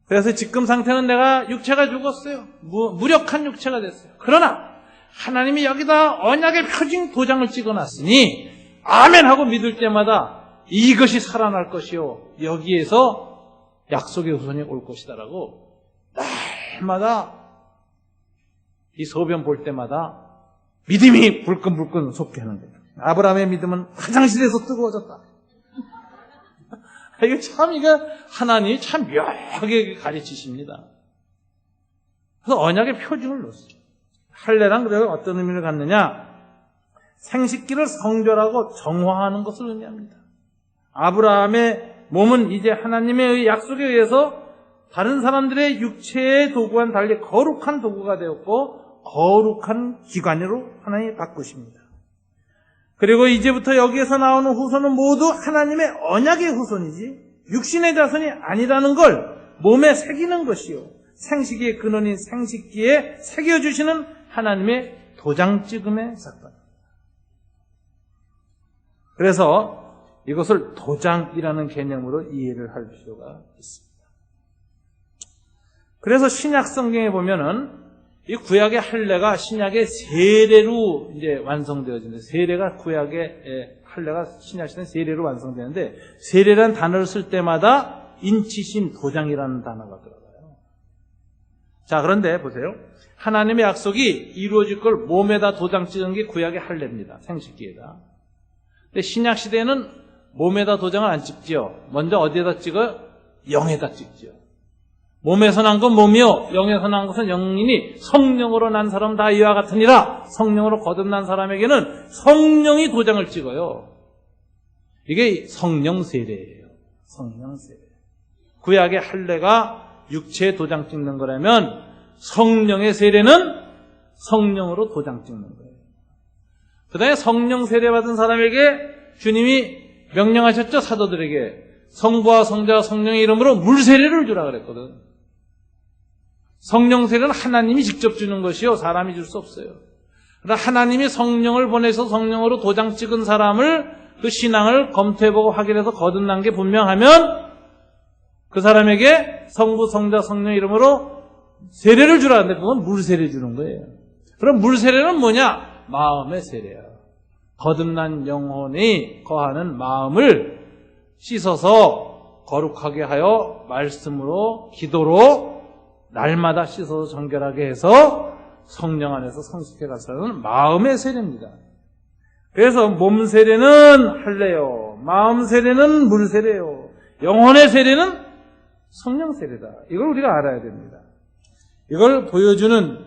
그래서 지금 상태는 내가 육체가 죽었어요. 무력한 육체가 됐어요. 그러나 하나님이 여기다 언약의 표징 도장을 찍어놨으니 아멘 하고 믿을 때마다 이것이 살아날 것이요 여기에서 약속의 후손이 올 것이다라고 날마다 이 소변 볼 때마다 믿음이 불끈불끈 솟게 하는 거예요. 아브라함의 믿음은 화장실에서 뜨거워졌다. 이거 참, 하나님이 참 묘하게 가르치십니다. 그래서 언약의 표징을 넣었어요. 할례란 그래서 어떤 의미를 갖느냐? 생식기를 성결하고 정화하는 것을 의미합니다. 아브라함의 몸은 이제 하나님의 약속에 의해서 다른 사람들의 육체의 도구와는 달리 거룩한 도구가 되었고 거룩한 기관으로 하나님이 바꾸십니다. 그리고 이제부터 여기에서 나오는 후손은 모두 하나님의 언약의 후손이지 육신의 자손이 아니라는 걸 몸에 새기는 것이요 생식기의 근원인 생식기에 새겨주시는 하나님의 도장 찍음의 사건. 그래서 이것을 도장이라는 개념으로 이해를 할 필요가 있습니다. 그래서 신약 성경에 보면은 이 구약의 할례가 신약의 세례로 이제 완성되어지는데 세례가 구약의 할례가 신약 시대 세례로 완성되는데 세례라는 단어를 쓸 때마다 인치심 도장이라는 단어가 들어가요. 자, 그런데 보세요. 하나님의 약속이 이루어질 걸 몸에다 도장 찍은 게 구약의 할례입니다. 생식기에다. 근데 신약 시대에는 몸에다 도장을 안 찍지요. 먼저 어디에다 찍어요? 영에다 찍지요. 몸에서 난 건 몸이요 영에서 난 것은 영이니 성령으로 난 사람 다 이와 같으니라. 성령으로 거듭난 사람에게는 성령이 도장을 찍어요. 이게 성령 세례예요. 성령 세례. 구약의 할례가 육체에 도장 찍는 거라면 성령의 세례는 성령으로 도장 찍는 거예요. 그 다음에 성령 세례 받은 사람에게 주님이 명령하셨죠. 사도들에게 성부와 성자와 성령의 이름으로 물 세례를 주라 그랬거든. 성령 세례는 하나님이 직접 주는 것이요 사람이 줄 수 없어요. 그러나 하나님이 성령을 보내서 성령으로 도장 찍은 사람을 그 신앙을 검토해보고 확인해서 거듭난 게 분명하면 그 사람에게 성부 성자 성령의 이름으로 세례를 주라 하는데 그건 물 세례 주는 거예요. 그럼 물 세례는 뭐냐? 마음의 세례야. 거듭난 영혼이 거하는 마음을 씻어서 거룩하게 하여 말씀으로 기도로 날마다 씻어서 정결하게 해서 성령 안에서 성숙해 가서는 마음의 세례입니다. 그래서 몸 세례는 할례요, 마음 세례는 물 세례요, 영혼의 세례는 성령 세례다. 이걸 우리가 알아야 됩니다. 이걸 보여주는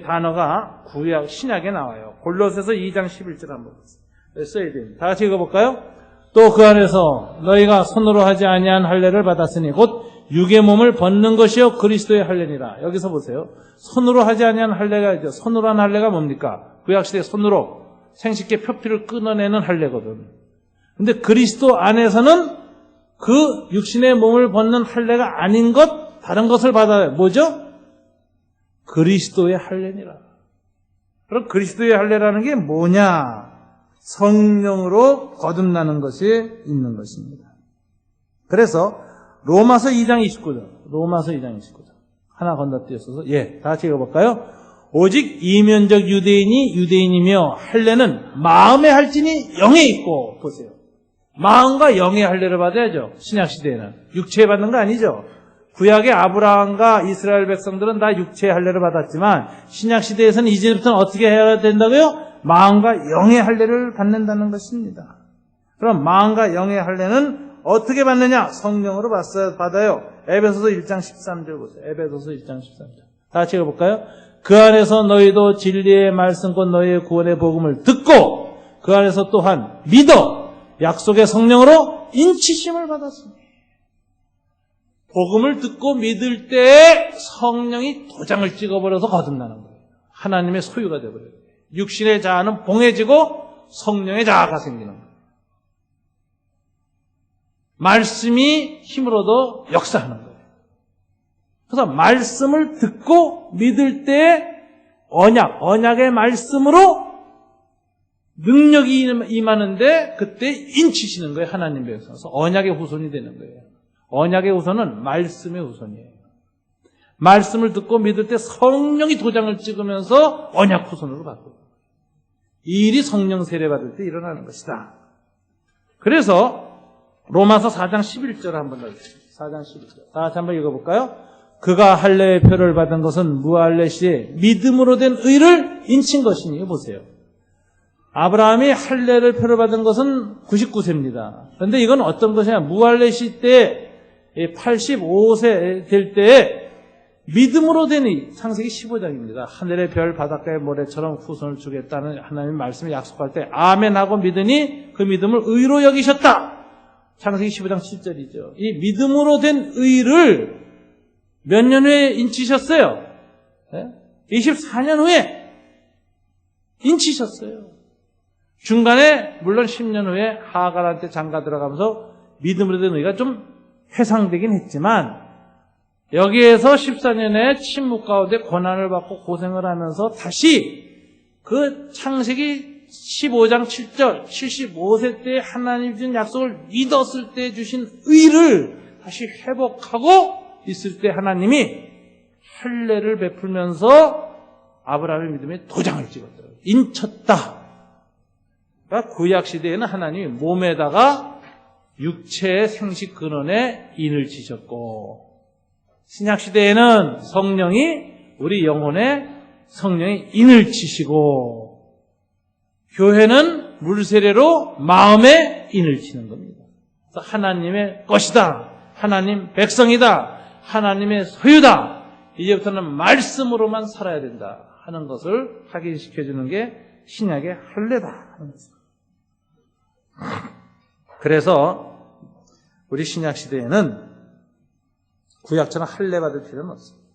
단어가 구약 신약에 나와요. 골로새서 2장 11절 한번 보세요. 써야 됩니다. 다 같이 읽어볼까요? 또 그 안에서 너희가 손으로 하지 아니한 할례를 받았으니 곧 육의 몸을 벗는 것이요 그리스도의 할례니라. 여기서 보세요. 손으로 하지 아니한 할례가 있죠. 손으로 한 할례가 뭡니까? 구약시대에 손으로 생식계 표피를 끊어내는 할례거든. 근데 그리스도 안에서는 그 육신의 몸을 벗는 할례가 아닌 것, 다른 것을 받아요. 뭐죠? 그리스도의 할례니라. 그럼 그리스도의 할례라는 게 뭐냐? 성령으로 거듭나는 것이 있는 것입니다. 그래서 로마서 2장 29절 하나 건너뛰어서 다 같이 읽어볼까요? 오직 이면적 유대인이 유대인이며 할례는 마음의 할지니 영에 있고. 보세요. 마음과 영의 할례를 받아야죠. 신약시대에는 육체에 받는 거 아니죠. 구약의 아브라함과 이스라엘 백성들은 다 육체의 할례를 받았지만 신약시대에서는 이제부터는 어떻게 해야 된다고요? 마음과 영의 할례를 받는다는 것입니다. 그럼 마음과 영의 할례는 어떻게 받느냐? 성령으로 받아요. 에베소서 1장 13절 보세요. 에베소서 1장 13절. 다 같이 읽어볼까요? 그 안에서 너희도 진리의 말씀 곧 너희의 구원의 복음을 듣고 그 안에서 또한 믿어 약속의 성령으로 인치심을 받았습니다. 복음을 듣고 믿을 때 성령이 도장을 찍어버려서 거듭나는 거예요. 하나님의 소유가 되어버려요. 육신의 자아는 봉해지고 성령의 자아가 생기는 거예요. 말씀이 힘으로도 역사하는 거예요. 그래서 말씀을 듣고 믿을 때 언약의 말씀으로 능력이 임하는데 그때 인치시는 거예요. 하나님 백성에서 언약의 후손이 되는 거예요. 언약의 후손은 말씀의 후손이에요. 말씀을 듣고 믿을 때 성령이 도장을 찍으면서 언약 후손으로 바꿔요. 이 일이 성령 세례 받을 때 일어나는 것이다. 그래서 로마서 4장 11절 한번 읽겠습니다. 4장 11절. 다 같이 한번 읽어볼까요? 그가 할례의 표를 받은 것은 무할례 시에 믿음으로 된 의를 인친 것이니. 보세요. 아브라함이 할례를 표를 받은 것은 99세입니다. 그런데 이건 어떤 것이냐? 무할례 시 때 85세 될 때에 믿음으로 된 의, 창세기 15장입니다. 하늘의 별 바닷가의 모래처럼 후손을 주겠다는 하나님의 말씀을 약속할 때 아멘하고 믿으니 그 믿음을 의로 여기셨다. 창세기 15장 7절이죠. 이 믿음으로 된 의를 몇 년 후에 인치셨어요? 24년 후에 인치셨어요. 중간에 물론 10년 후에 하갈한테 장가 들어가면서 믿음으로 된 의가 좀 해상되긴 했지만 여기에서 14년의 침묵 가운데 고난을 받고 고생을 하면서 다시 그 창세기 15장 7절 75세 때 하나님 주신 약속을 믿었을 때 주신 의를 다시 회복하고 있을 때 하나님이 할례를 베풀면서 아브라함의 믿음에 도장을 찍었더라고요. 인쳤다. 그러니까 구약 시대에는 하나님이 몸에다가 육체의 생식 근원에 인을 치셨고 신약 시대에는 성령이 우리 영혼에 성령이 인을 치시고 교회는 물세례로 마음에 인을 치는 겁니다. 그래서 하나님의 것이다. 하나님 백성이다. 하나님의 소유다. 이제부터는 말씀으로만 살아야 된다 하는 것을 확인시켜주는 게 신약의 할례다. 그래서 우리 신약 시대에는 구약처럼 할례 받을 필요는 없습니다.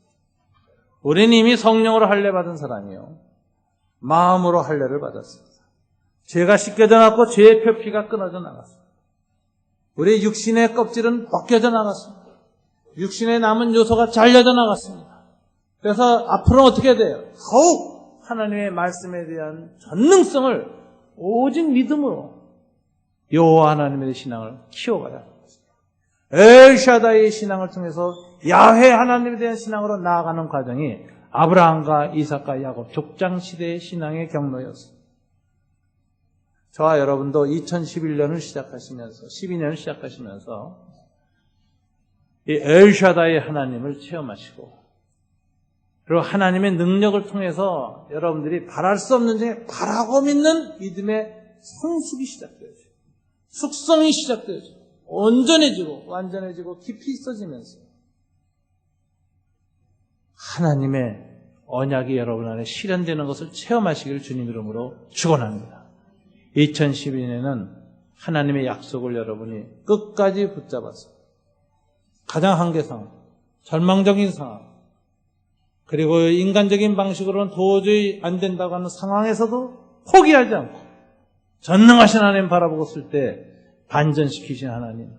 우리는 이미 성령으로 할례 받은 사람이요 마음으로 할례를 받았습니다. 죄가 씻겨져 나갔고 죄의 표피가 끊어져 나갔습니다. 우리 육신의 껍질은 벗겨져 나갔습니다. 육신의 남은 요소가 잘려져 나갔습니다. 그래서 앞으로는 어떻게 돼요? 더욱 하나님의 말씀에 대한 전능성을 오직 믿음으로 여호와 하나님에 대한 신앙을 키워가야 합니다. 엘샤다이의 신앙을 통해서 야훼 하나님에 대한 신앙으로 나아가는 과정이 아브라함과 이삭과 야곱 족장 시대의 신앙의 경로였습니다. 저와 여러분도 2011년을 시작하시면서 12년을 시작하시면서 이 엘샤다이 하나님을 체험하시고 그리고 하나님의 능력을 통해서 여러분들이 바랄 수 없는 중에 바라고 믿는 믿음의 성숙이 시작되어져요. 숙성이 시작되어져요. 온전해지고 완전해지고 깊이 있어지면서 하나님의 언약이 여러분 안에 실현되는 것을 체험하시길 주님 이름으로 축원합니다. 2012년에는 하나님의 약속을 여러분이 끝까지 붙잡아서 가장 한계 상황, 절망적인 상황, 그리고 인간적인 방식으로는 도저히 안 된다고 하는 상황에서도 포기하지 않고 전능하신 하나님 바라보고 쓸 때 반전시키신 하나님,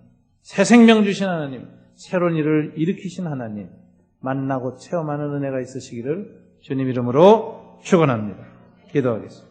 새 생명 주신 하나님, 새로운 일을 일으키신 하나님 만나고 체험하는 은혜가 있으시기를 주님 이름으로 축원합니다. 기도하겠습니다.